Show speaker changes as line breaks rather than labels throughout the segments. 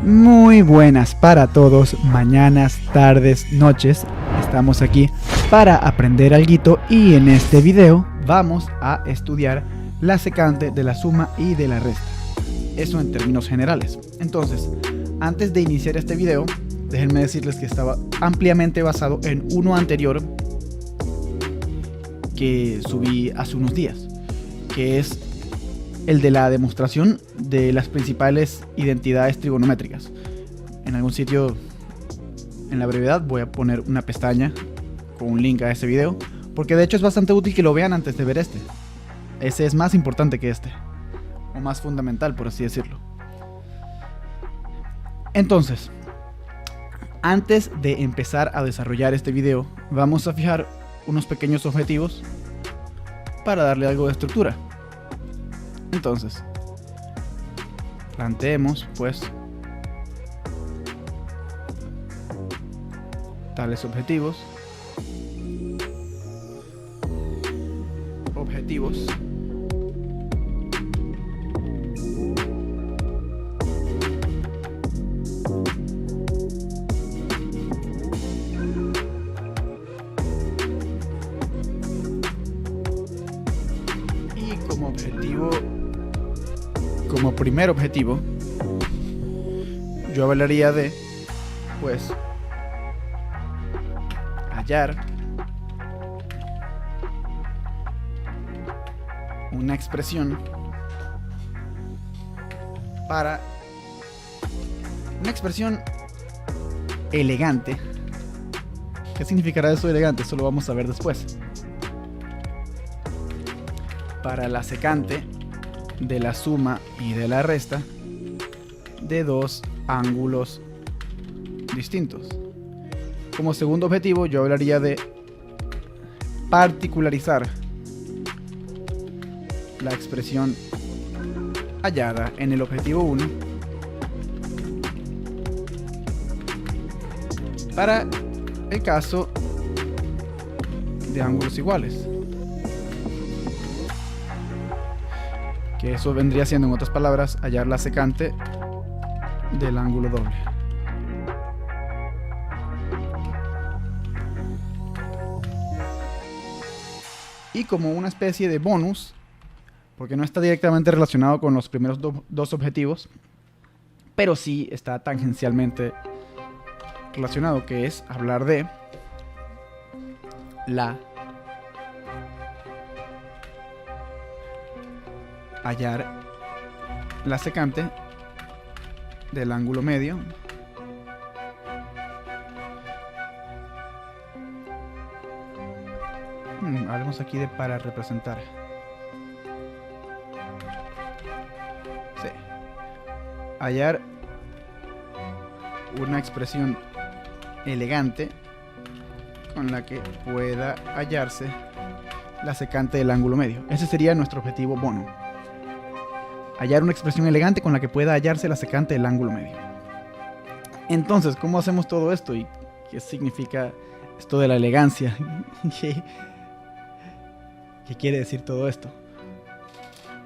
Muy buenas para todos, mañanas, tardes, noches. Estamos aquí para aprender alguito y en este video vamos a estudiar la secante de la suma y de la resta. Eso en términos generales. Entonces, antes de iniciar este video, déjenme decirles que estaba ampliamente basado en uno anterior que subí hace unos días, que es el de la demostración de las principales identidades trigonométricas. En algún sitio, en la brevedad, voy a poner una pestaña con un link a ese video, porque de hecho es bastante útil que lo vean antes de ver este. Ese es más importante que este, o más fundamental, por así decirlo. Entonces, antes de empezar a desarrollar este video, vamos a fijar unos pequeños objetivos para darle algo de estructura. Entonces, planteemos pues tales objetivos. Y como primer objetivo, yo hablaría de pues hallar una expresión elegante. ¿Qué significará eso elegante? Eso lo vamos a ver después. Para la secante de la suma y de la resta de dos ángulos distintos. Como segundo objetivo, yo hablaría de particularizar la expresión hallada en el objetivo 1 para el caso de ángulos iguales. Que eso vendría siendo, en otras palabras, hallar la secante del ángulo doble. Y como una especie de bonus, porque no está directamente relacionado con los primeros dos objetivos, pero sí está tangencialmente relacionado, que es hablar de hallar la secante del ángulo medio hablemos aquí de para representar. Sí. Hallar una expresión elegante con la que pueda hallarse la secante del ángulo medio. Ese sería nuestro objetivo bono. Hallar una expresión elegante con la que pueda hallarse la secante del ángulo medio. Entonces, ¿cómo hacemos todo esto? ¿Y qué significa esto de la elegancia? ¿Qué quiere decir todo esto?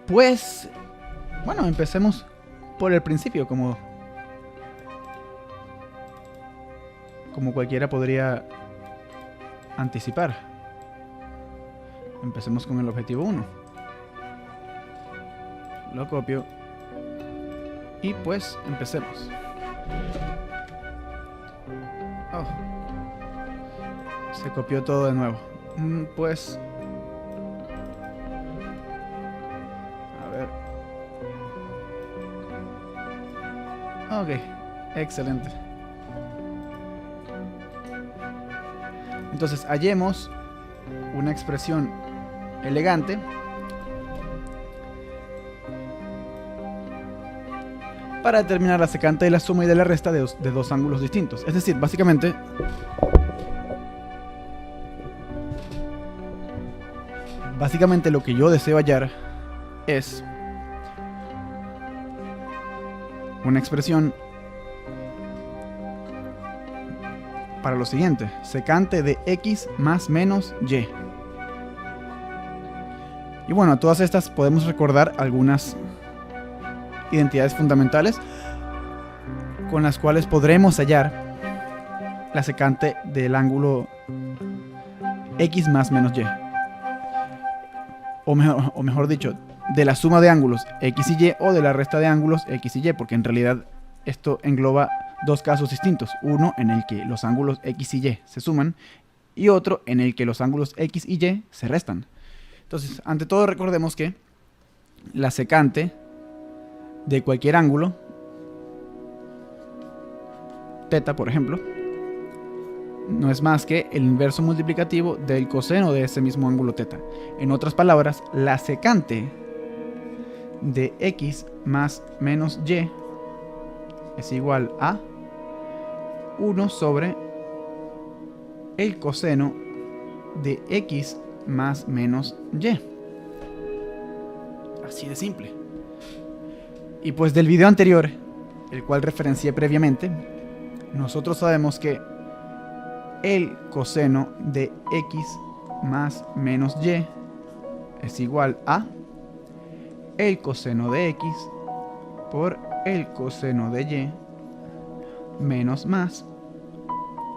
Pues, bueno, empecemos por el principio, como cualquiera podría anticipar. Empecemos con el objetivo 1. Lo copio y pues empecemos. Oh, se copió todo de nuevo. Pues a ver. Ok, excelente. Entonces hallemos una expresión elegante para determinar la secante de la suma y de la resta de dos ángulos distintos. Es decir, básicamente lo que yo deseo hallar es una expresión para lo siguiente: secante de x más menos y. Y bueno, a todas estas podemos recordar algunas identidades fundamentales. con las cuales podremos hallar la secante del ángulo x más menos y. O mejor dicho, de la suma de ángulos x y y o de la resta de ángulos x y y, porque en realidad esto engloba dos casos distintos. Uno en el que los ángulos x y y se suman y otro en el que los ángulos x y y se restan. Entonces, ante todo recordemos que la secante de cualquier ángulo, θ por ejemplo, no es más que el inverso multiplicativo del coseno de ese mismo ángulo θ. En otras palabras, la secante de x más menos y es igual a 1 sobre el coseno de x más menos y. Así de simple. Y pues del video anterior, el cual referencié previamente, nosotros sabemos que el coseno de x más menos y es igual a el coseno de x por el coseno de y menos más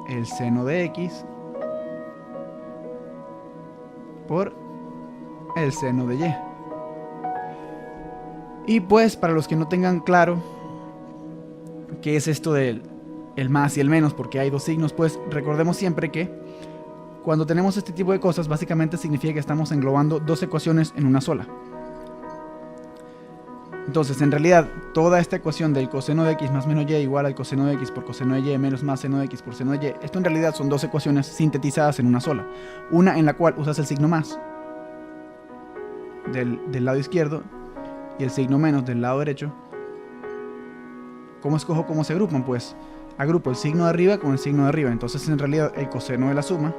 el seno de x por el seno de y. Y pues para los que no tengan claro qué es esto del el más y el menos, porque hay dos signos, pues recordemos siempre que cuando tenemos este tipo de cosas básicamente significa que estamos englobando dos ecuaciones en una sola. Entonces, en realidad, toda esta ecuación del coseno de x más menos y igual al coseno de x por coseno de y menos más seno de x por seno de y, esto en realidad son dos ecuaciones sintetizadas en una sola. Una en la cual usas el signo más del lado izquierdo y el signo menos del lado derecho. ¿Cómo escojo cómo se agrupan? Pues agrupo el signo de arriba con el signo de arriba. Entonces, en realidad, el coseno de la suma,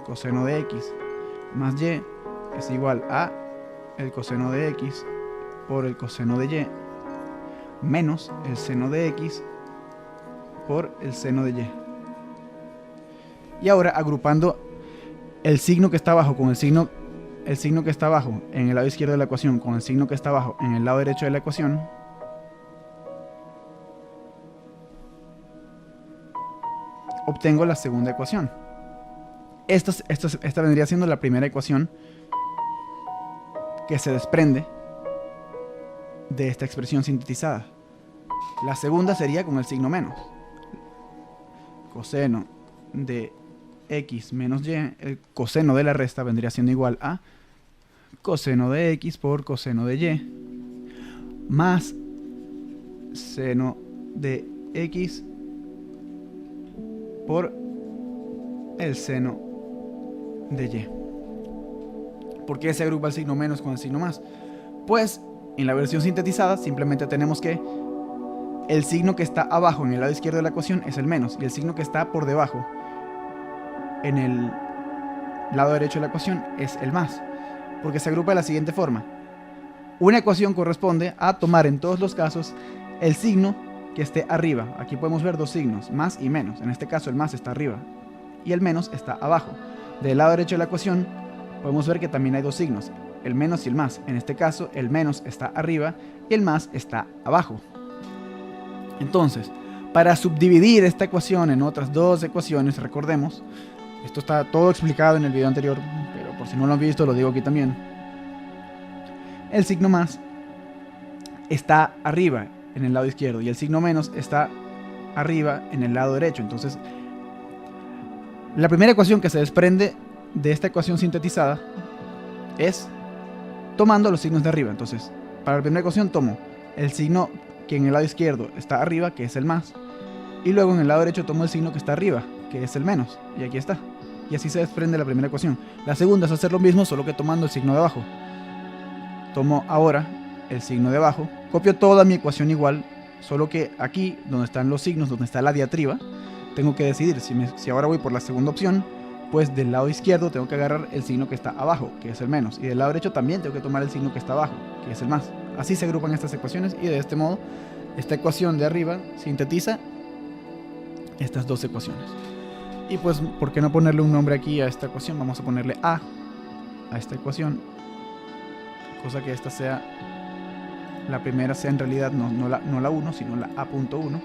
coseno de x más y, es igual a el coseno de x por el coseno de y menos el seno de x por el seno de y. Y ahora agrupando el signo que está abajo con el signo que está abajo en el lado izquierdo de la ecuación con el signo que está abajo en el lado derecho de la ecuación, obtengo la segunda ecuación. Esta vendría siendo la primera ecuación que se desprende de esta expresión sintetizada. La segunda sería con el signo menos. Coseno de x menos y, el coseno de la resta vendría siendo igual a coseno de x por coseno de y más seno de x por el seno de y. ¿Por qué se agrupa el signo menos con el signo más? Pues en la versión sintetizada simplemente tenemos que el signo que está abajo en el lado izquierdo de la ecuación es el menos y el signo que está por debajo en el lado derecho de la ecuación es el más, porque se agrupa de la siguiente forma. Una ecuación corresponde a tomar en todos los casos el signo que esté arriba. Aquí podemos ver dos signos, más y menos. En este caso el más está arriba y el menos está abajo. Del lado derecho de la ecuación podemos ver que también hay dos signos, el menos y el más. En este caso el menos está arriba y el más está abajo. Entonces, para subdividir esta ecuación en otras dos ecuaciones, recordemos, esto está todo explicado en el video anterior, pero por si no lo han visto lo digo aquí también. El signo más está arriba en el lado izquierdo y el signo menos está arriba en el lado derecho. Entonces, la primera ecuación que se desprende de esta ecuación sintetizada es tomando los signos de arriba. Entonces, para la primera ecuación tomo el signo que en el lado izquierdo está arriba, que es el más, y luego en el lado derecho tomo el signo que está arriba, que es el menos, y aquí está. Y así se desprende la primera ecuación. La segunda es hacer lo mismo, solo que tomando el signo de abajo. Tomo ahora el signo de abajo, copio toda mi ecuación igual, solo que aquí, donde están los signos, donde está la diatriba, tengo que decidir si ahora voy por la segunda opción, pues del lado izquierdo tengo que agarrar el signo que está abajo, que es el menos, y del lado derecho también tengo que tomar el signo que está abajo, que es el más. Así se agrupan estas ecuaciones y de este modo esta ecuación de arriba sintetiza estas dos ecuaciones. Y pues, ¿por qué no ponerle un nombre aquí a esta ecuación? Vamos a ponerle a esta ecuación, cosa que esta sea, la primera sea en realidad no la 1, sino la A.1.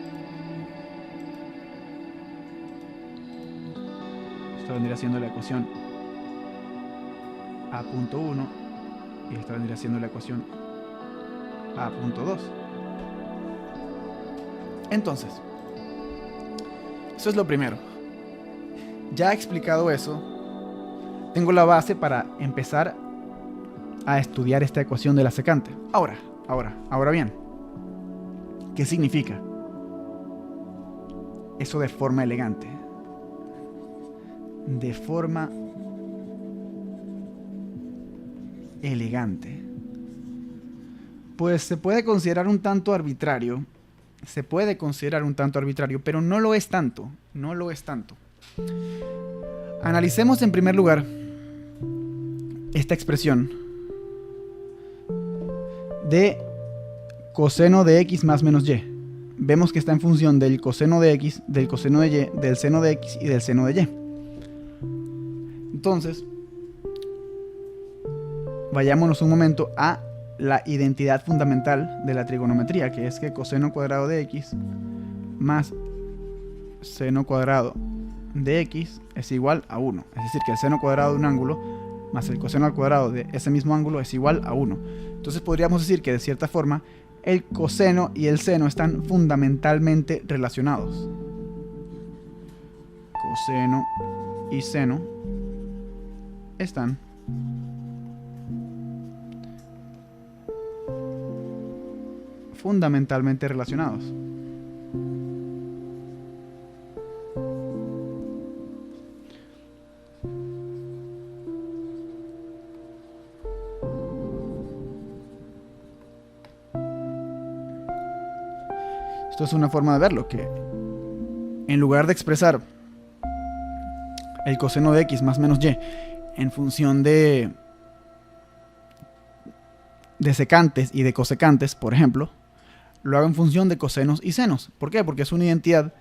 Esto vendría siendo la ecuación A.1 y esta vendría siendo la ecuación A.2. Entonces, eso es lo primero. Ya explicado eso, tengo la base para empezar a estudiar esta ecuación de la secante. Ahora bien, ¿qué significa eso de forma elegante? De forma elegante. Pues se puede considerar un tanto arbitrario. Pero no lo es tanto. Analicemos en primer lugar esta expresión de coseno de x más menos y. Vemos que está en función del coseno de x, del coseno de y, del seno de x y del seno de y. Entonces, vayámonos un momento a la identidad fundamental de la trigonometría, que es que coseno cuadrado de x más seno cuadrado de x es igual a 1. Es decir, que el seno cuadrado de un ángulo más el coseno al cuadrado de ese mismo ángulo es igual a 1. Entonces podríamos decir que de cierta forma el coseno y el seno están fundamentalmente relacionados. Coseno y seno están fundamentalmente relacionados. Esto es una forma de verlo, que en lugar de expresar el coseno de x más menos y en función de secantes y de cosecantes, por ejemplo, lo hago en función de cosenos y senos. ¿Por qué? Porque es una identidad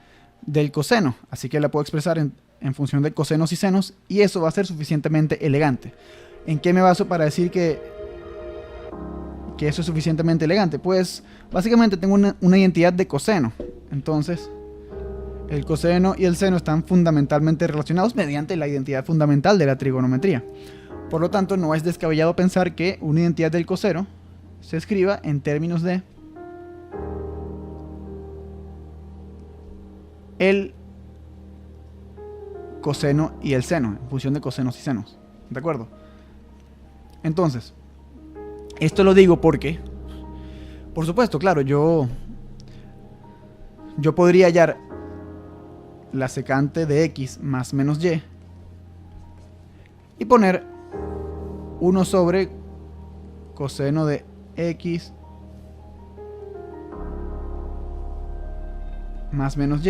del coseno, así que la puedo expresar en función de cosenos y senos, y eso va a ser suficientemente elegante. ¿En qué me baso para decir que eso es suficientemente elegante? Pues básicamente tengo una identidad de coseno. Entonces el coseno y el seno están fundamentalmente relacionados mediante la identidad fundamental de la trigonometría. Por lo tanto, no es descabellado pensar que una identidad del coseno se escriba en términos de el coseno y el seno, en función de cosenos y senos. ¿De acuerdo? Entonces, esto lo digo porque, por supuesto, claro, yo podría hallar la secante de x más menos y poner 1 sobre coseno de x más menos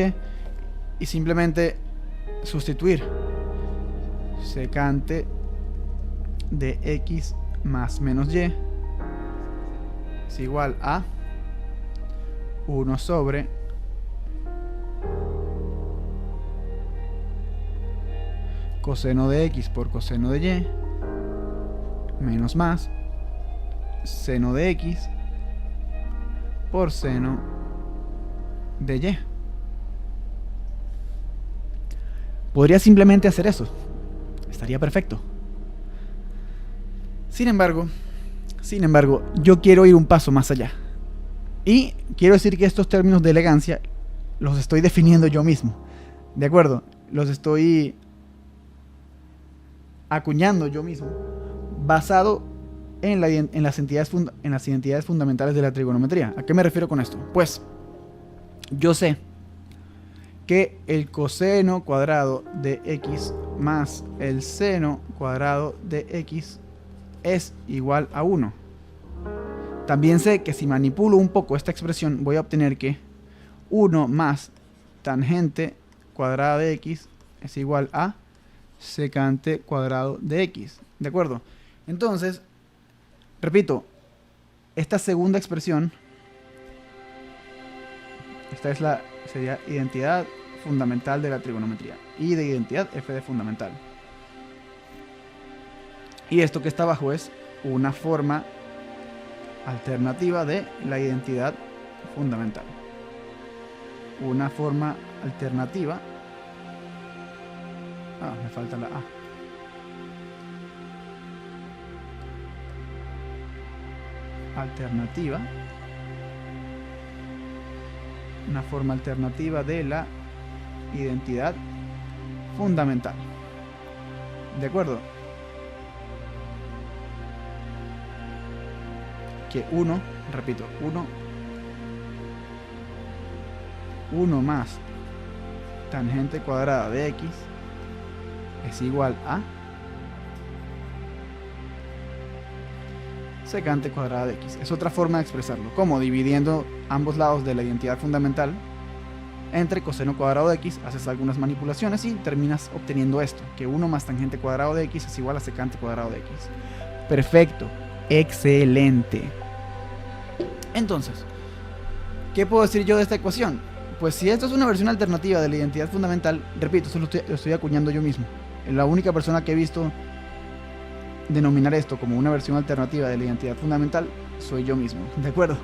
y simplemente sustituir secante de x más menos y es igual a 1 sobre coseno de x por coseno de y menos más seno de x por seno de y. Podría simplemente hacer eso. Estaría perfecto. Sin embargo, yo quiero ir un paso más allá. Y quiero decir que estos términos de elegancia los estoy definiendo yo mismo. ¿De acuerdo? Los estoy acuñando yo mismo, basado en las identidades fundamentales de la trigonometría. ¿A qué me refiero con esto? Pues yo sé que el coseno cuadrado de x más el seno cuadrado de x es igual a 1. También sé que si manipulo un poco esta expresión voy a obtener que 1 más tangente cuadrada de x es igual a secante cuadrado de x. ¿De acuerdo? Entonces, repito, esta segunda expresión, sería identidad fundamental de la trigonometría, y de identidad f de fundamental. Y esto que está abajo es una forma alternativa de la identidad fundamental. Una forma alternativa Me falta la A. Alternativa. Una forma alternativa de la identidad fundamental. ¿De acuerdo? Que 1, repito, 1 más tangente cuadrada de x es igual a secante cuadrada de x. Es otra forma de expresarlo. ¿Cómo? Dividiendo ambos lados de la identidad fundamental entre coseno cuadrado de x, haces algunas manipulaciones y terminas obteniendo esto, que 1 más tangente cuadrado de x es igual a secante cuadrado de x. Perfecto. Excelente. Entonces, ¿qué puedo decir yo de esta ecuación? Pues si esto es una versión alternativa de la identidad fundamental, repito, eso lo estoy acuñando yo mismo. La única persona que he visto denominar esto como una versión alternativa de la identidad fundamental soy yo mismo, ¿de acuerdo?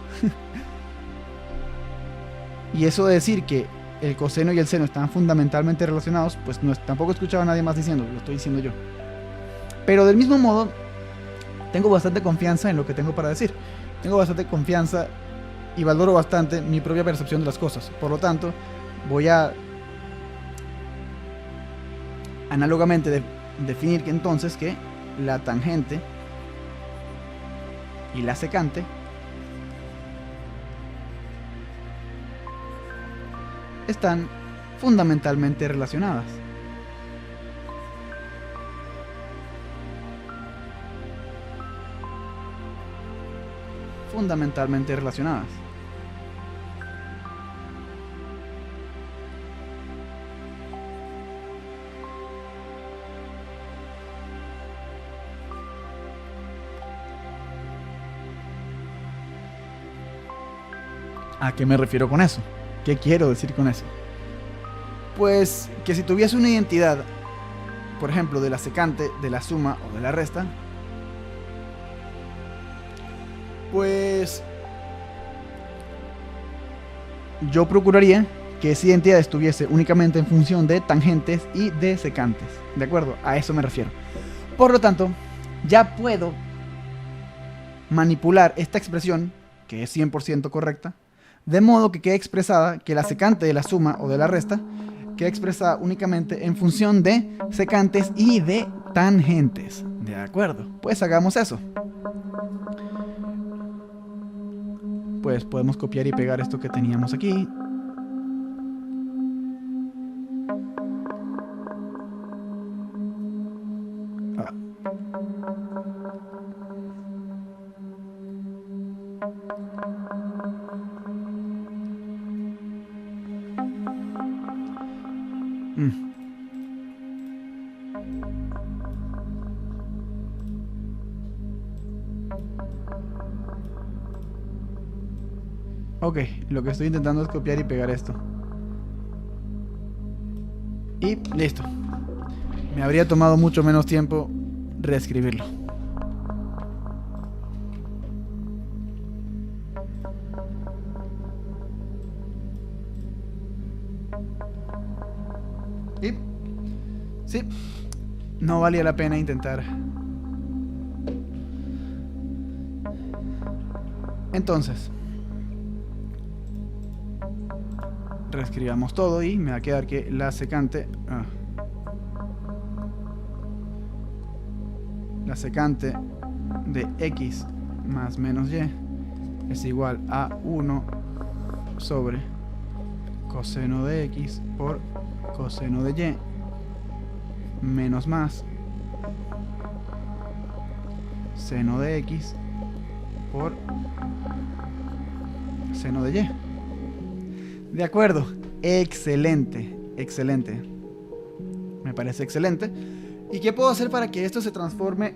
Y eso de decir que el coseno y el seno están fundamentalmente relacionados, pues tampoco he escuchado a nadie más diciendo, lo estoy diciendo yo. Pero del mismo modo, tengo bastante confianza en lo que tengo para decir. Tengo bastante confianza y valoro bastante mi propia percepción de las cosas. Por lo tanto, voy a análogamente definir que entonces que la tangente y la secante están fundamentalmente relacionadas. Fundamentalmente relacionadas. ¿A qué me refiero con eso? ¿Qué quiero decir con eso? Pues que si tuviese una identidad, por ejemplo, de la secante, de la suma o de la resta, pues yo procuraría que esa identidad estuviese únicamente en función de tangentes y de secantes. ¿De acuerdo? A eso me refiero. Por lo tanto, ya puedo manipular esta expresión, que es 100% correcta, de modo que quede expresada que la secante de la suma o de la resta queda expresada únicamente en función de secantes y de tangentes. ¿De acuerdo? Pues hagamos eso. Pues podemos copiar y pegar esto que teníamos aquí. Ok, lo que estoy intentando es copiar y pegar esto. Y listo. Me habría tomado mucho menos tiempo reescribirlo. Y sí, no valía la pena intentar. Entonces, reescribamos todo y me va a quedar que la secante de x más menos y es igual a 1 sobre coseno de x por coseno de y menos más seno de x por seno de y. De acuerdo, excelente, excelente. Me parece excelente. ¿Y qué puedo hacer para que esto se transforme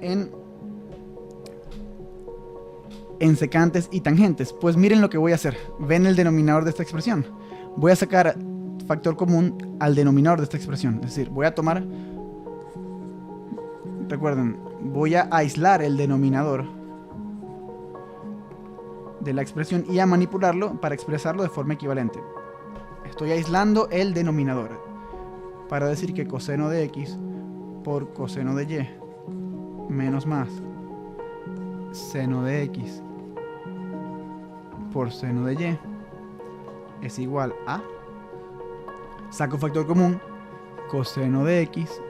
en secantes y tangentes? Pues miren lo que voy a hacer. Ven el denominador de esta expresión. Voy a sacar factor común al denominador de esta expresión. Es decir, voy a tomar... Recuerden, voy a aislar el denominador de la expresión y a manipularlo para expresarlo de forma equivalente. Estoy aislando el denominador. para decir que coseno de x por coseno de y menos más seno de x por seno de y es igual a, saco factor común, coseno de x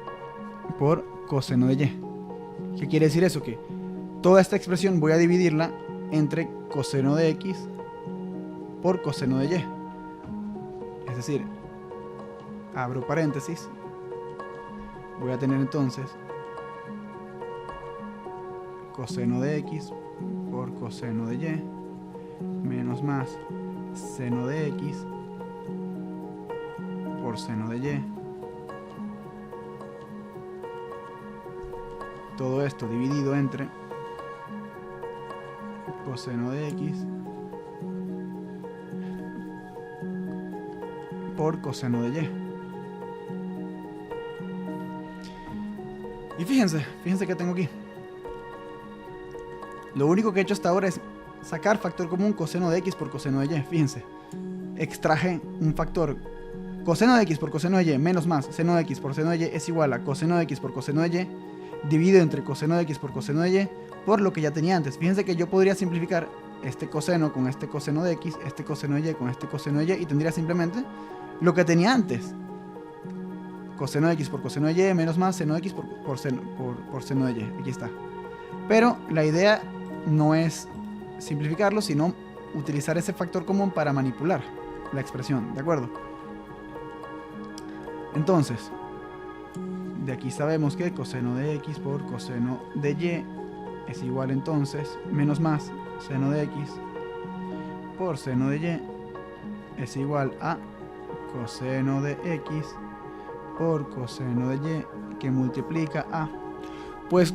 por coseno de y. ¿Qué quiere decir eso? Que toda esta expresión voy a dividirla entre coseno de x por coseno de y. Es decir, abro paréntesis, voy a tener entonces coseno de x por coseno de y menos más seno de x por seno de y. Todo esto dividido entre coseno de x por coseno de y. Y fíjense que tengo aquí. Lo único que he hecho hasta ahora es sacar factor común coseno de x por coseno de y. Fíjense, extraje un factor. Coseno de x por coseno de y menos más seno de x por seno de y es igual a coseno de x por coseno de y dividido entre coseno de x por coseno de y por lo que ya tenía antes. Fíjense que yo podría simplificar este coseno con este coseno de x, este coseno de y con este coseno de y, y tendría simplemente lo que tenía antes. Coseno de x por coseno de y menos más seno de x por seno de y. Aquí está. Pero la idea no es simplificarlo, sino utilizar ese factor común para manipular la expresión, ¿de acuerdo? Entonces, de aquí sabemos que coseno de x por coseno de y es igual entonces menos más seno de x por seno de y es igual a coseno de x por coseno de y que multiplica a, pues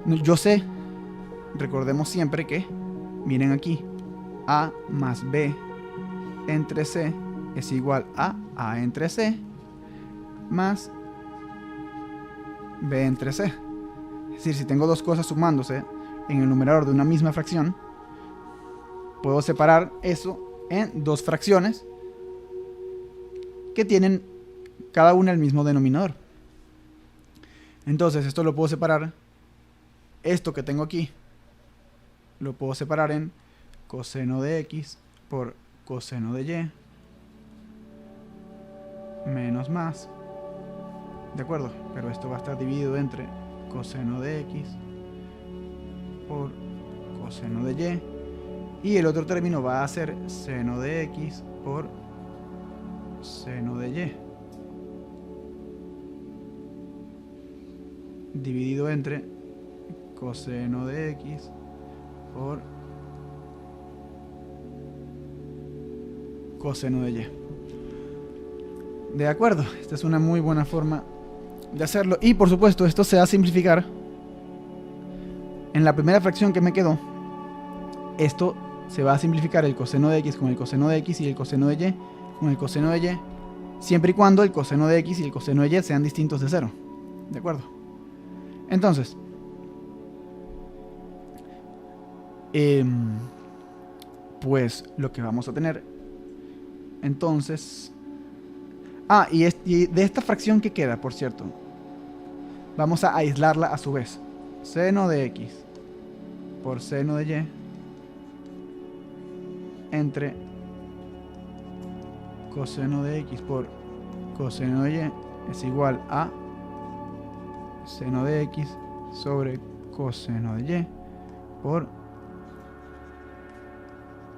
yo sé, recordemos siempre que, miren aquí, a más b entre c es igual a entre c más b entre c. Es decir, si tengo dos cosas sumándose en el numerador de una misma fracción, puedo separar eso en dos fracciones que tienen cada una el mismo denominador. Entonces esto lo puedo separar, esto que tengo aquí lo puedo separar en coseno de x por coseno de y menos más, ¿de acuerdo? Pero esto va a estar dividido entre coseno de x por coseno de y el otro término va a ser seno de x por seno de y dividido entre coseno de x por coseno de y. De acuerdo, esta es una muy buena forma de hacerlo. Y por supuesto, esto se va a simplificar. En la primera fracción que me quedó, esto se va a simplificar el coseno de x con el coseno de x y el coseno de y con el coseno de y, siempre y cuando el coseno de x y el coseno de y sean distintos de 0. ¿De acuerdo? Entonces, pues lo que vamos a tener entonces, y de esta fracción que queda, por cierto, vamos a aislarla a su vez. Seno de x por seno de y entre coseno de x por coseno de y es igual a seno de x sobre coseno de y por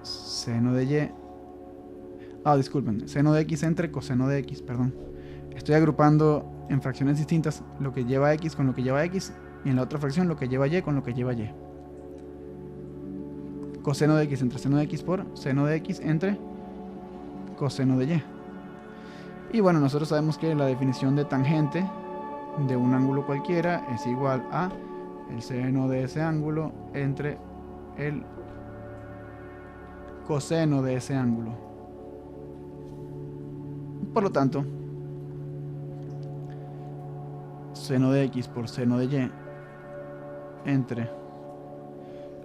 seno de y. Disculpen, seno de x entre coseno de x, perdón. Estoy agrupando en fracciones distintas lo que lleva x con lo que lleva x, y en la otra fracción lo que lleva y con lo que lleva y. Coseno de x entre seno de x por seno de x entre coseno de y. Y bueno, nosotros sabemos que la definición de tangente de un ángulo cualquiera es igual a el seno de ese ángulo entre el coseno de ese ángulo. Por lo tanto, seno de x por seno de y entre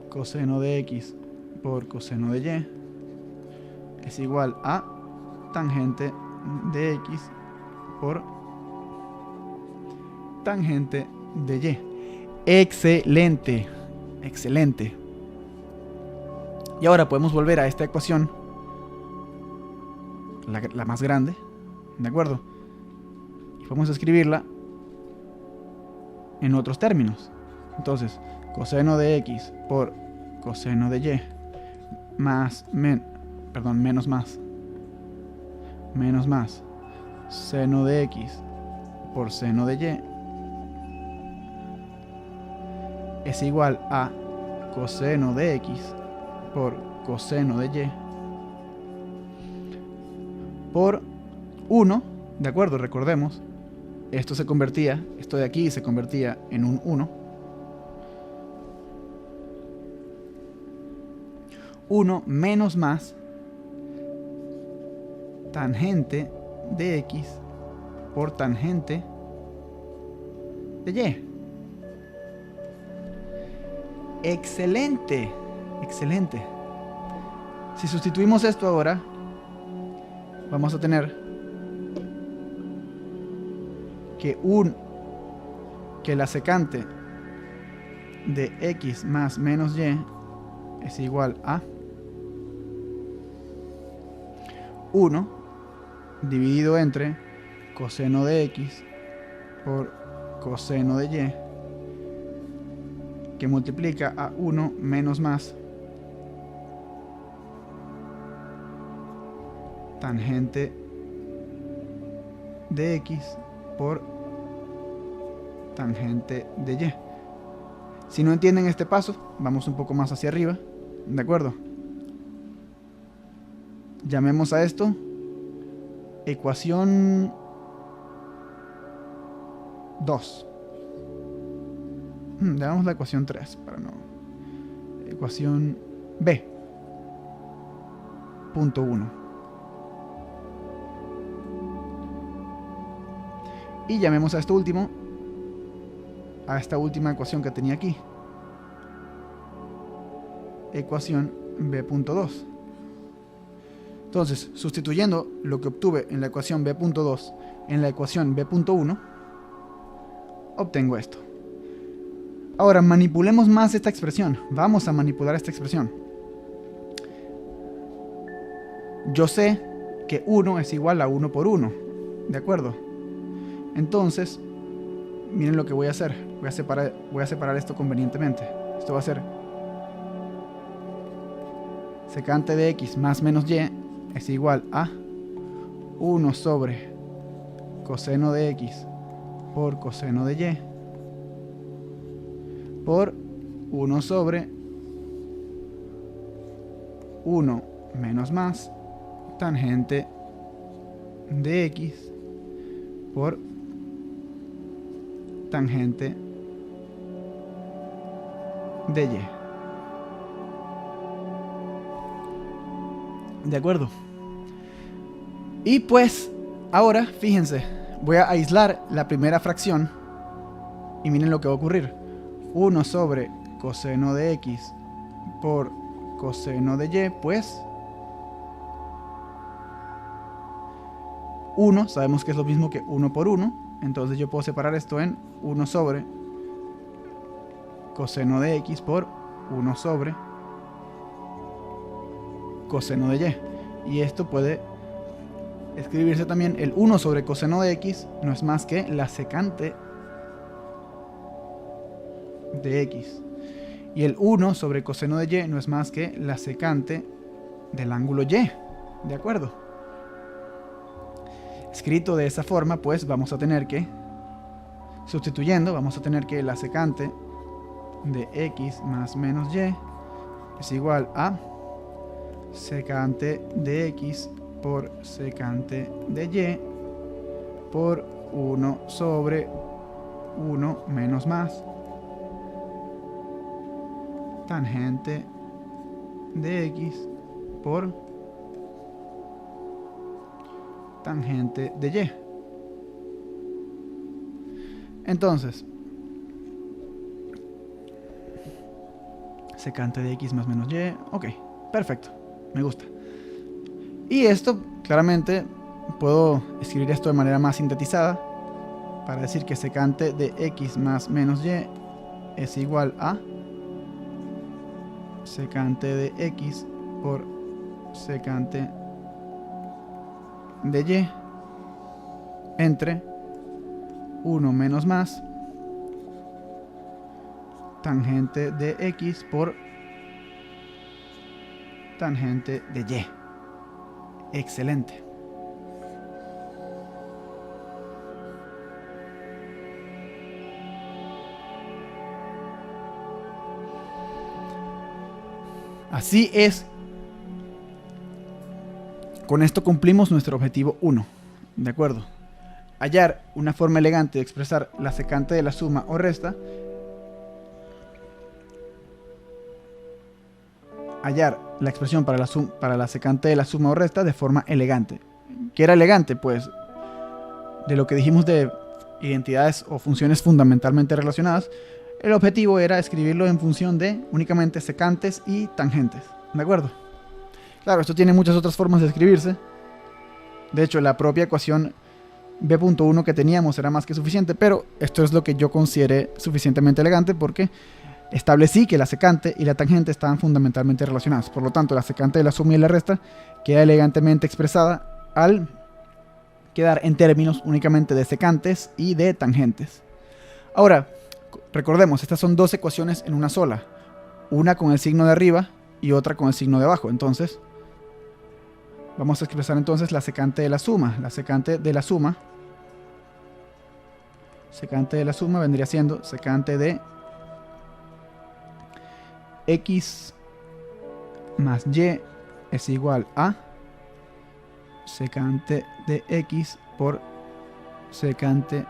coseno de x por coseno de y es igual a tangente de x por tangente de y. Excelente, excelente. Y ahora podemos volver a esta ecuación, la más grande, ¿de acuerdo? Y podemos escribirla en otros términos. Entonces, coseno de x por coseno de y menos más seno de x por seno de y es igual a coseno de x por coseno de y por 1, ¿de acuerdo? Recordemos, esto de aquí se convertía en un 1. 1 menos más tangente de x por tangente de y. Excelente, excelente. Si sustituimos esto ahora, vamos a tener que la secante de x más menos y es igual a 1 dividido entre coseno de x por coseno de y, que multiplica a 1 menos más tangente de x por tangente de y. Si no entienden este paso, vamos un poco más hacia arriba, ¿de acuerdo? Llamemos a esto ecuación 2. Llamamos la ecuación 3 para no. Ecuación b. Punto 1. Y llamemos a esto último, a esta última ecuación que tenía aquí, ecuación b.2. Entonces, sustituyendo lo que obtuve en la ecuación b.2 en la ecuación b.1, obtengo esto. Ahora, manipulemos más esta expresión. Vamos a manipular esta expresión. Yo sé que 1 es igual a 1 por 1, ¿de acuerdo? Entonces, miren lo que voy a hacer. Voy a separar esto convenientemente. Esto va a ser secante de x más menos y es igual a 1 sobre coseno de x por coseno de y por 1 sobre 1 menos más tangente de x por tangente de y. ¿De acuerdo? Y pues, ahora, fíjense, voy a aislar la primera fracción y miren lo que va a ocurrir. 1 sobre coseno de x por coseno de y, pues 1, sabemos que es lo mismo que 1 por 1, entonces yo puedo separar esto en 1 sobre coseno de x por 1 sobre coseno de y. Y esto puede escribirse también, el 1 sobre coseno de x no es más que la secante de x. Y el 1 sobre coseno de y no es más que la secante del ángulo y. ¿De acuerdo? Escrito de esa forma, pues vamos a tener que, sustituyendo, vamos a tener que la secante de x más menos y es igual a secante de x por secante de y por 1 sobre 1 menos más tangente de x por tangente de y. Entonces, secante de x más menos y, ok, perfecto, me gusta. Y esto, claramente, puedo escribir esto de manera más sintetizada. para decir que secante de x más menos y es igual a secante de x por secante de y entre 1 menos más tangente de x por tangente de y. Excelente. Así es. Con esto cumplimos nuestro objetivo 1. ¿De acuerdo? Hallar una forma elegante de expresar la secante de la suma o resta. Hallar la expresión para la secante de la suma o resta de forma elegante. ¿Qué era elegante? Pues de lo que dijimos de identidades o funciones fundamentalmente relacionadas, el objetivo era escribirlo en función de únicamente secantes y tangentes. ¿De acuerdo? Claro, esto tiene muchas otras formas de escribirse. De hecho, la propia ecuación b.1 que teníamos era más que suficiente, pero esto es lo que yo consideré suficientemente elegante porque establecí que la secante y la tangente estaban fundamentalmente relacionadas. Por lo tanto, la secante de la suma y la resta queda elegantemente expresada al quedar en términos únicamente de secantes y de tangentes. Ahora, recordemos, estas son dos ecuaciones en una sola. Una con el signo de arriba y otra con el signo de abajo. Entonces, vamos a expresar entonces la secante de la suma. La secante de la suma. Secante de la suma vendría siendo secante de x más y es igual a secante de x por secante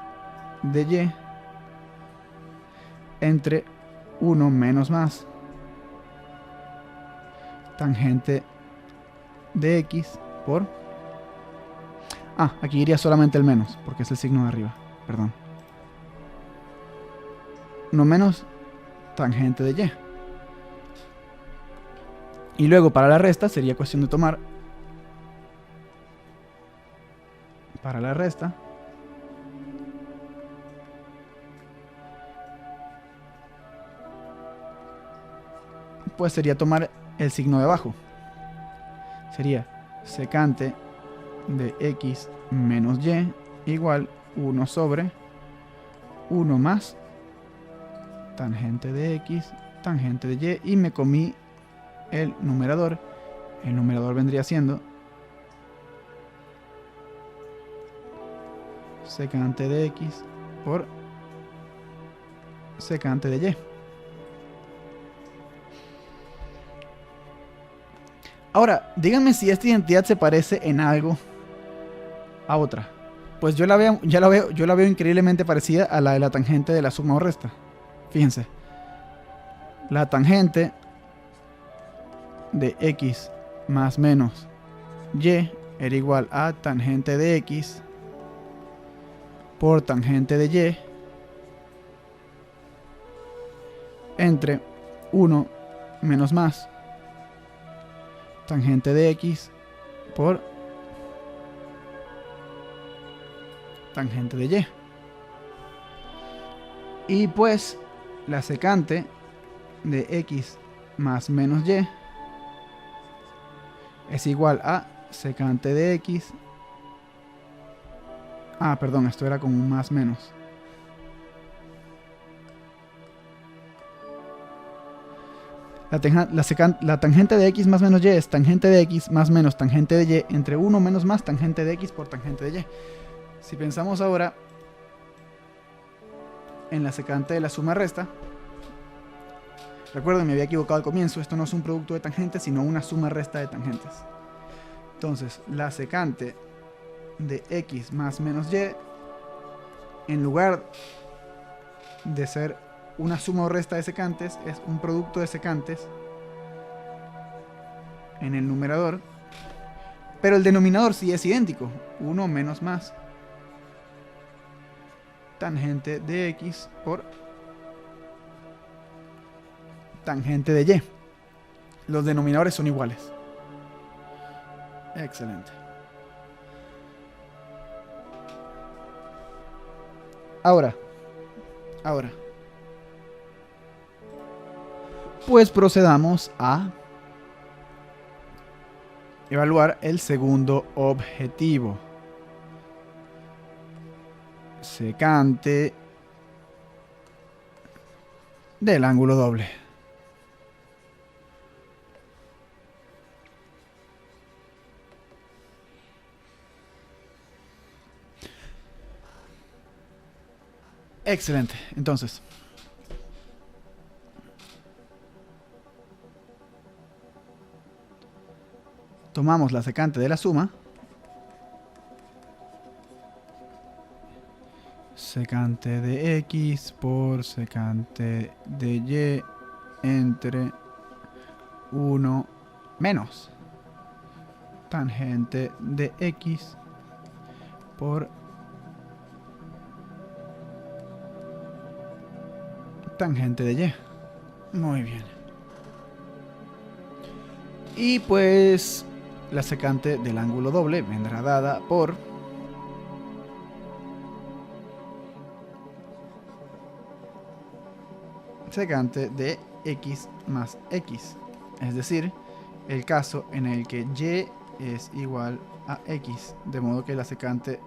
de y entre 1 menos más tangente de x por... aquí iría solamente el menos, porque es el signo de arriba, perdón. 1 menos tangente de y. Y luego para la resta sería cuestión de tomar para la resta pues sería tomar el signo de abajo. Sería secante de x menos y igual 1 sobre 1 más tangente de x, tangente de y, y me comí el numerador. El numerador vendría siendo secante de x por secante de y. Ahora, díganme si esta identidad se parece en algo a otra. Pues yo la veo increíblemente parecida a la de la tangente de la suma o resta. Fíjense. La tangente de x más menos y era igual a tangente de x por tangente de y entre 1 menos más tangente de x por tangente de y. Y pues la secante de x más menos y es igual a secante de x. Perdón, esto era con un más menos. La tangente de x más menos y es tangente de x más menos tangente de y entre 1 menos más tangente de x por tangente de y. Si pensamos ahora en la secante de la suma resta, recuerden, me había equivocado al comienzo, esto no es un producto de tangentes, sino una suma resta de tangentes. Entonces, la secante de x más menos y, en lugar de ser una suma o resta de secantes, es un producto de secantes en el numerador, pero el denominador sí es idéntico, 1 menos más tangente de x por tangente de y. Los denominadores son iguales. Excelente. Ahora, pues procedamos a evaluar el segundo objetivo. Secante del ángulo doble. Excelente. Entonces, tomamos la secante de la suma. Secante de x por secante de y entre 1 menos tangente de x por tangente de y. Muy bien. Y pues la secante del ángulo doble vendrá dada por secante de x más x, es decir, el caso en el que y es igual a x, de modo que la secante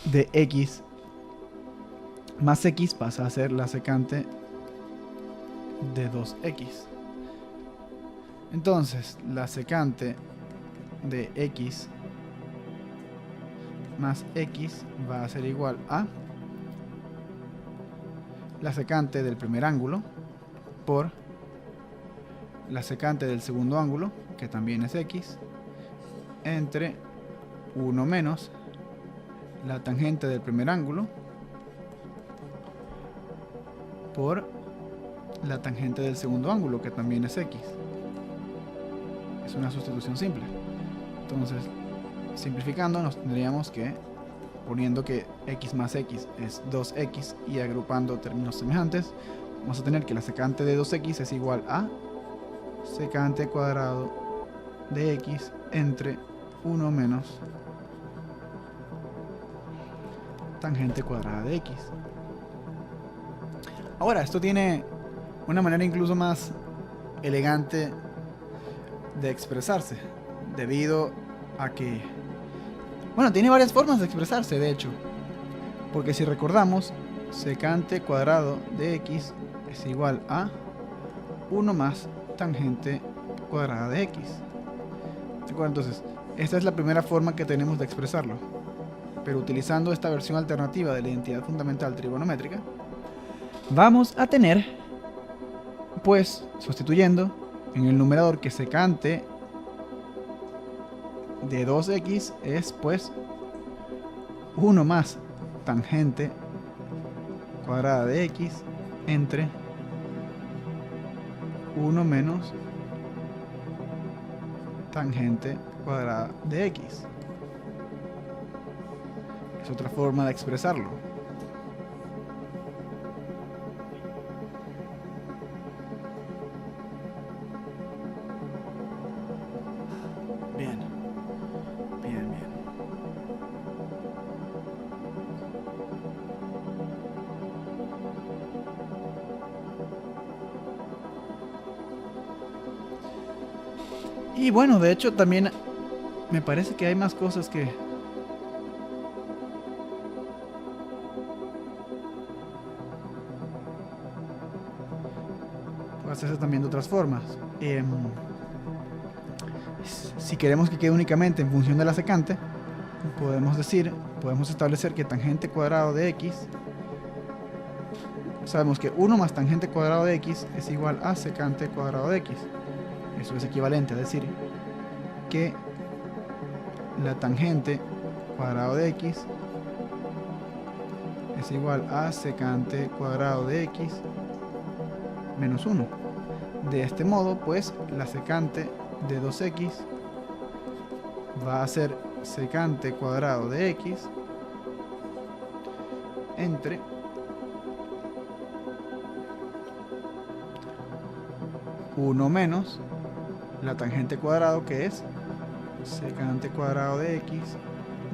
de x más x pasa a ser la secante de 2x. Entonces, la secante de x más x va a ser igual a la secante del primer ángulo por la secante del segundo ángulo, que también es x, entre 1 menos la tangente del primer ángulo por la tangente del segundo ángulo, que también es x. Es una sustitución simple. Entonces, simplificando, nos tendríamos que, poniendo que x más x es 2x y agrupando términos semejantes, vamos a tener que la secante de 2x es igual a secante cuadrado de x entre 1 menos tangente cuadrada de x. Ahora, esto tiene una manera incluso más elegante de expresarse, debido a que, bueno, tiene varias formas de expresarse, de hecho, porque si recordamos, secante cuadrado de x es igual a 1 más tangente cuadrada de x. ¿De acuerdo? Entonces, esta es la primera forma que tenemos de expresarlo, pero utilizando esta versión alternativa de la identidad fundamental trigonométrica, vamos a tener, pues, sustituyendo en el numerador que secante de 2x es, pues, 1 más tangente cuadrada de x entre 1 menos tangente cuadrada de x. Es otra forma de expresarlo. Bien, bien, bien. Y bueno, de hecho también me parece que hay más cosas que puede hacerse también de otras formas. Si queremos que quede únicamente en función de la secante, podemos establecer que tangente cuadrado de x, sabemos que 1 más tangente cuadrado de x es igual a secante cuadrado de x. Eso es equivalente a decir que la tangente cuadrado de x es igual a secante cuadrado de x menos 1. De este modo, pues, la secante de 2x va a ser secante cuadrado de x entre 1 menos la tangente cuadrado, que es secante cuadrado de x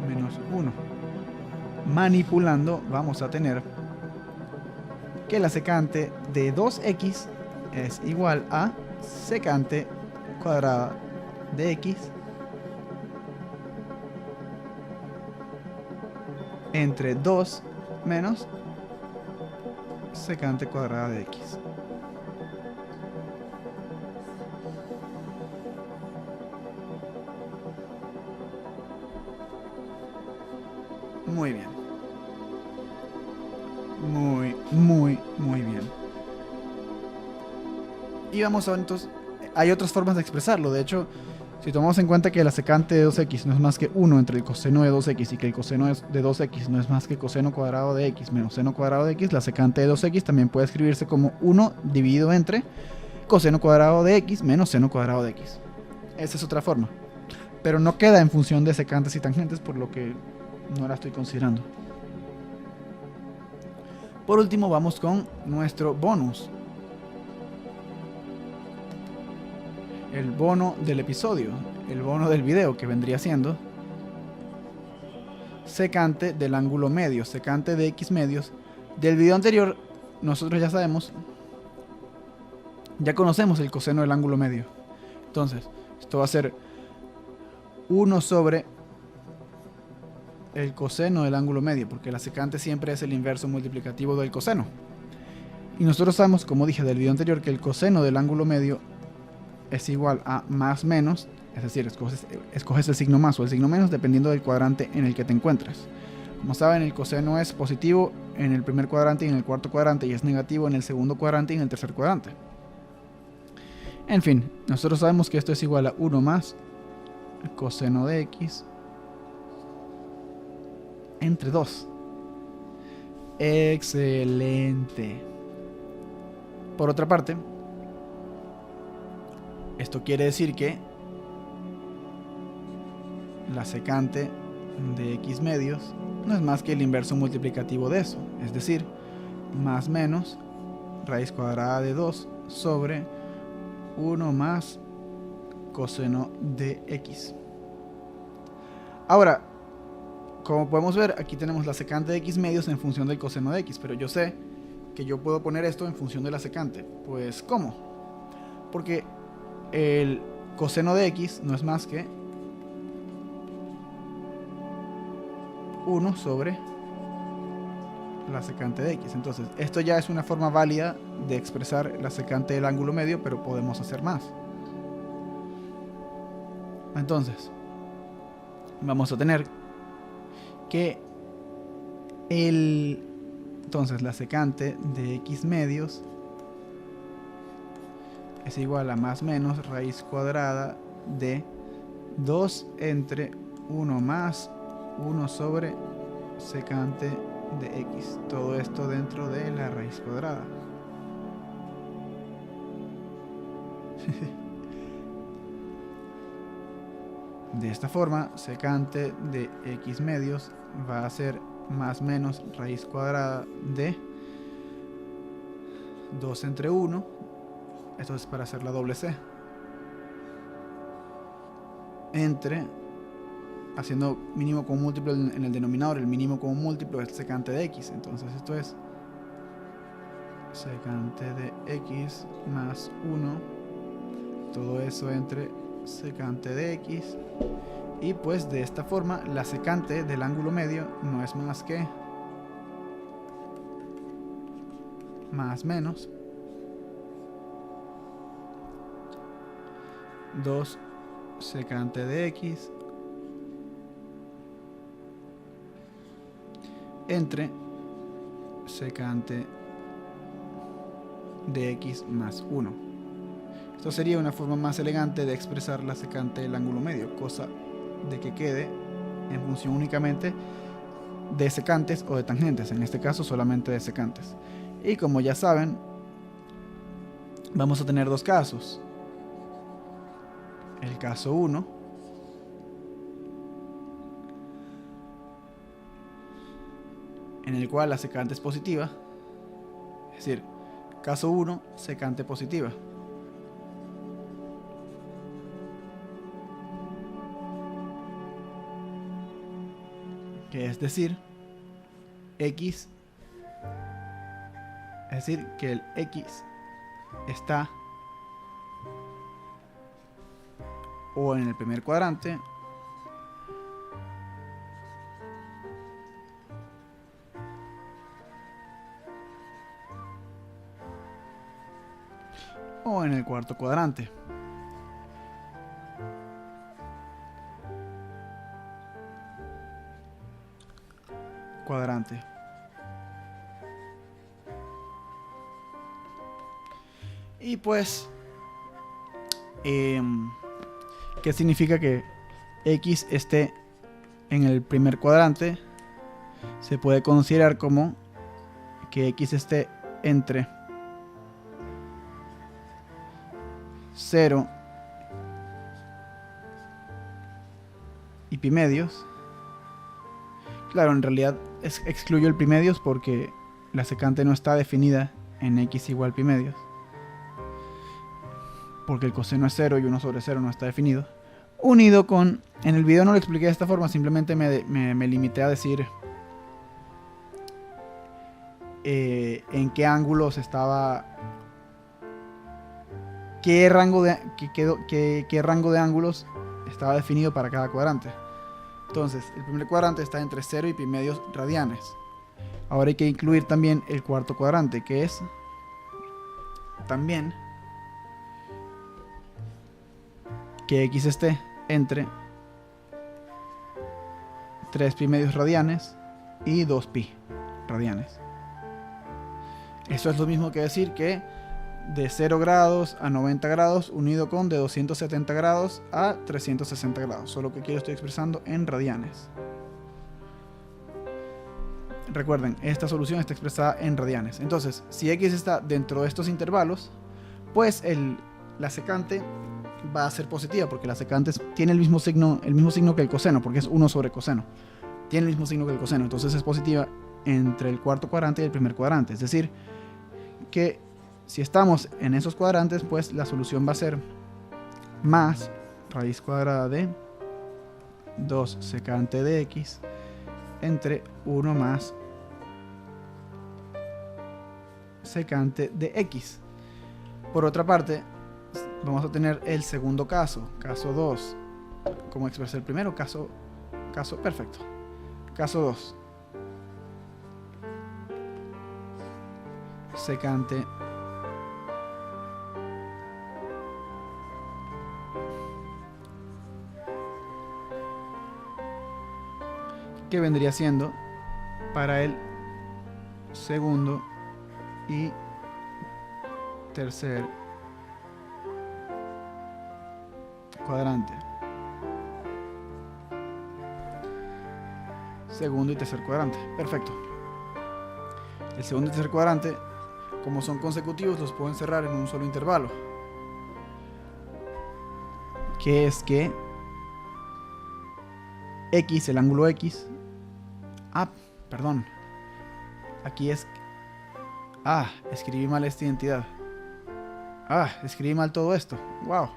menos 1. Manipulando vamos a tener que la secante de 2x es igual a secante cuadrada de x entre 2 menos secante cuadrada de x. Muy bien. Muy bien. Y vamos a entonces, hay otras formas de expresarlo. De hecho, si tomamos en cuenta que la secante de 2x no es más que 1 entre el coseno de 2x y que el coseno de 2x no es más que coseno cuadrado de x menos seno cuadrado de x, la secante de 2x también puede escribirse como 1 dividido entre coseno cuadrado de x menos seno cuadrado de x. Esa es otra forma. Pero no queda en función de secantes y tangentes, por lo que no la estoy considerando. Por último, vamos con nuestro bonus. El bono del episodio, el bono del video, que vendría siendo secante del ángulo medio, secante de x medios. Del video anterior, nosotros ya sabemos, ya conocemos el coseno del ángulo medio. Entonces, esto va a ser 1 sobre el coseno del ángulo medio, porque la secante siempre es el inverso multiplicativo del coseno. Y nosotros sabemos, como dije del video anterior, que el coseno del ángulo medio es igual a más menos, es decir, escoges el signo más o el signo menos dependiendo del cuadrante en el que te encuentres. Como saben, el coseno es positivo en el primer cuadrante y en el cuarto cuadrante, y es negativo en el segundo cuadrante y en el tercer cuadrante. En fin, nosotros sabemos que esto es igual a 1 más el coseno de x entre 2. Excelente. Por otra parte, esto quiere decir que la secante de x medios no es más que el inverso multiplicativo de eso, es decir, más menos raíz cuadrada de 2 sobre 1 más coseno de x. Ahora, como podemos ver, aquí tenemos la secante de x medios en función del coseno de x, pero yo sé que yo puedo poner esto en función de la secante. Pues, ¿cómo? Porque el coseno de x no es más que 1 sobre la secante de x. Entonces, esto ya es una forma válida de expresar la secante del ángulo medio, pero podemos hacer más. Entonces, vamos a tener que entonces la secante de x medios es igual a más menos raíz cuadrada de 2 entre 1 más 1 sobre secante de x. Todo esto dentro de la raíz cuadrada. De esta forma, secante de x medios va a ser más menos raíz cuadrada de 2 entre 1. Esto es para hacer la doble c. Entre, haciendo mínimo como múltiplo en el denominador, el mínimo como múltiplo es secante de x. Entonces esto es secante de x más 1. Todo eso entre secante de x. Y pues de esta forma la secante del ángulo medio no es más que más menos 2 secante de x entre secante de x más 1. Esto sería una forma más elegante de expresar la secante del ángulo medio, cosa de que quede en función únicamente de secantes o de tangentes, en este caso solamente de secantes. Y como ya saben, vamos a tener dos casos. El caso 1, en el cual la secante es positiva, es decir, caso 1, secante positiva. que es decir, x, es decir, que el x está o en el primer cuadrante o en el cuarto cuadrante. Y pues, ¿qué significa que x esté en el primer cuadrante? Se puede considerar como que x esté entre 0 y pi medios. Claro, en realidad excluyo el pi medios porque la secante no está definida en x igual pi medios, porque el coseno es 0 y 1 sobre 0 no está definido. Unido con... En el video no lo expliqué de esta forma, simplemente me limité a decir en qué ángulos estaba... qué rango de ángulos estaba definido para cada cuadrante. Entonces, el primer cuadrante está entre 0 y pi medios radianes. Ahora hay que incluir también el cuarto cuadrante, que es también que x esté entre 3 pi medios radianes y 2 pi radianes. Eso es lo mismo que decir que de 0 grados a 90 grados unido con de 270 grados a 360 grados. Solo que aquí lo estoy expresando en radianes. Recuerden, esta solución está expresada en radianes. Entonces, si x está dentro de estos intervalos, pues la secante va a ser positiva, porque la secante tiene el mismo signo que el coseno, porque es 1 sobre coseno. Tiene el mismo signo que el coseno, entonces es positiva entre el cuarto cuadrante y el primer cuadrante. Es decir, que si estamos en esos cuadrantes, pues la solución va a ser más raíz cuadrada de 2 secante de x entre 1 más secante de x. Por otra parte, vamos a tener el segundo caso, caso 2. ¿Cómo expresé el primero? Perfecto. Caso 2. Secante que vendría siendo para el segundo y tercer cuadrante. Segundo y tercer cuadrante. Perfecto. El segundo y tercer cuadrante, como son consecutivos, los puedo encerrar en un solo intervalo, que es que x, el ángulo x... perdón. Aquí es... escribí mal esta identidad. Escribí mal todo esto. Wow.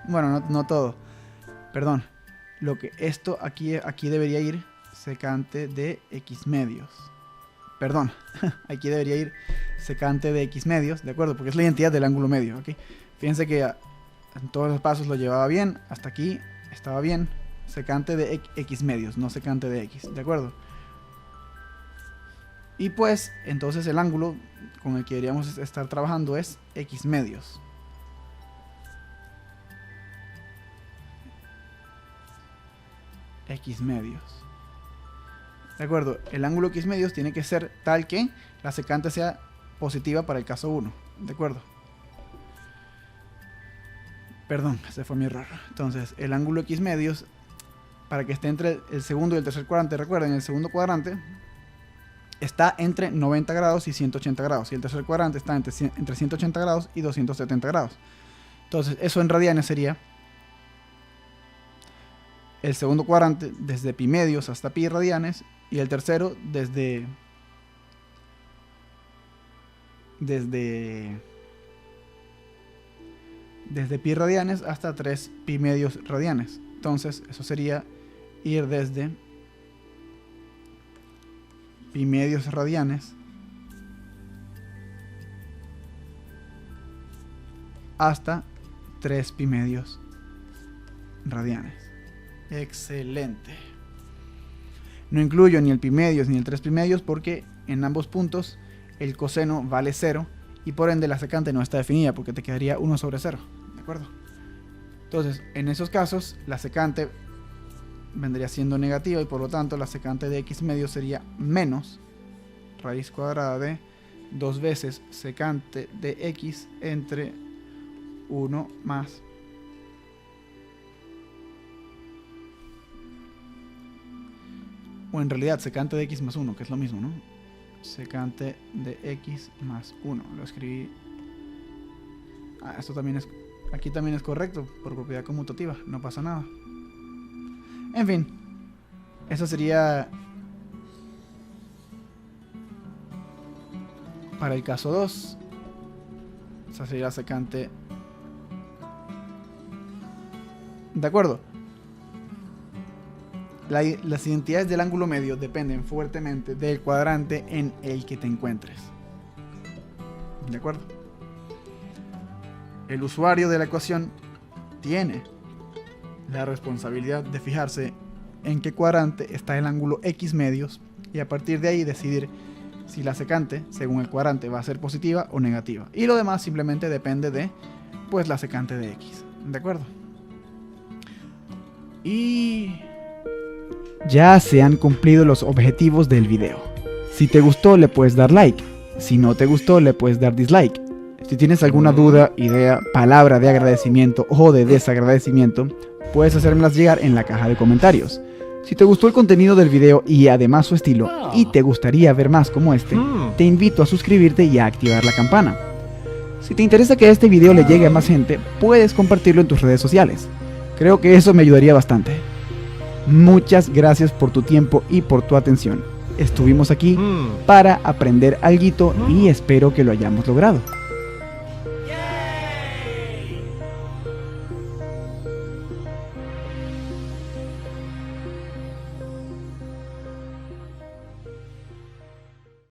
Bueno, no todo. Perdón. Lo que esto aquí debería ir secante de x medios. Perdón. Aquí debería ir secante de x medios, ¿de acuerdo? Porque es la identidad del ángulo medio, ¿ok? Fíjense que en todos los pasos lo llevaba bien. Hasta aquí estaba bien. Secante de x medios, no secante de x, ¿de acuerdo? Y pues, entonces el ángulo con el que deberíamos estar trabajando es x medios. X medios. ¿De acuerdo? El ángulo x medios tiene que ser tal que la secante sea positiva para el caso 1. ¿De acuerdo? Perdón, ese fue mi error. Entonces, el ángulo x medios, para que esté entre el segundo y el tercer cuadrante, recuerden, el segundo cuadrante está entre 90 grados y 180 grados. Y el tercer cuadrante está entre 180 grados y 270 grados. Entonces, eso en radianes sería el segundo cuadrante desde pi medios hasta pi radianes, y el tercero desde pi radianes hasta 3 pi medios radianes. Entonces, eso sería ir desde pi medios radianes hasta 3 pi medios radianes. Excelente. No incluyo ni el pi medios ni el 3 pi medios porque en ambos puntos el coseno vale 0 y por ende la secante no está definida porque te quedaría 1 sobre 0. ¿De acuerdo? Entonces, en esos casos, la secante vendría siendo negativa y por lo tanto la secante de x medios sería menos raíz cuadrada de 2 veces secante de x entre 1 más o en realidad secante de x más 1, que es lo mismo, ¿no? Secante de x más 1. Lo escribí. Esto también es. Aquí también es correcto por propiedad conmutativa. No pasa nada. En fin. Eso sería. Para el caso 2. Esa sería la secante. De acuerdo. Las identidades del ángulo medio dependen fuertemente del cuadrante en el que te encuentres. ¿De acuerdo? El usuario de la ecuación tiene la responsabilidad de fijarse en qué cuadrante está el ángulo x medios y a partir de ahí decidir si la secante, según el cuadrante, va a ser positiva o negativa. Y lo demás simplemente depende de, pues, la secante de x. ¿De acuerdo? Y ya se han cumplido los objetivos del video. Si te gustó le puedes dar like, si no te gustó le puedes dar dislike. Si tienes alguna duda, idea, palabra de agradecimiento o de desagradecimiento, puedes hacérmelas llegar en la caja de comentarios. Si te gustó el contenido del video y además su estilo y te gustaría ver más como este, te invito a suscribirte y a activar la campana. Si te interesa que este video le llegue a más gente, puedes compartirlo en tus redes sociales. Creo que eso me ayudaría bastante. Muchas gracias por tu tiempo y por tu atención. Estuvimos aquí para aprender alguito y espero que lo hayamos logrado.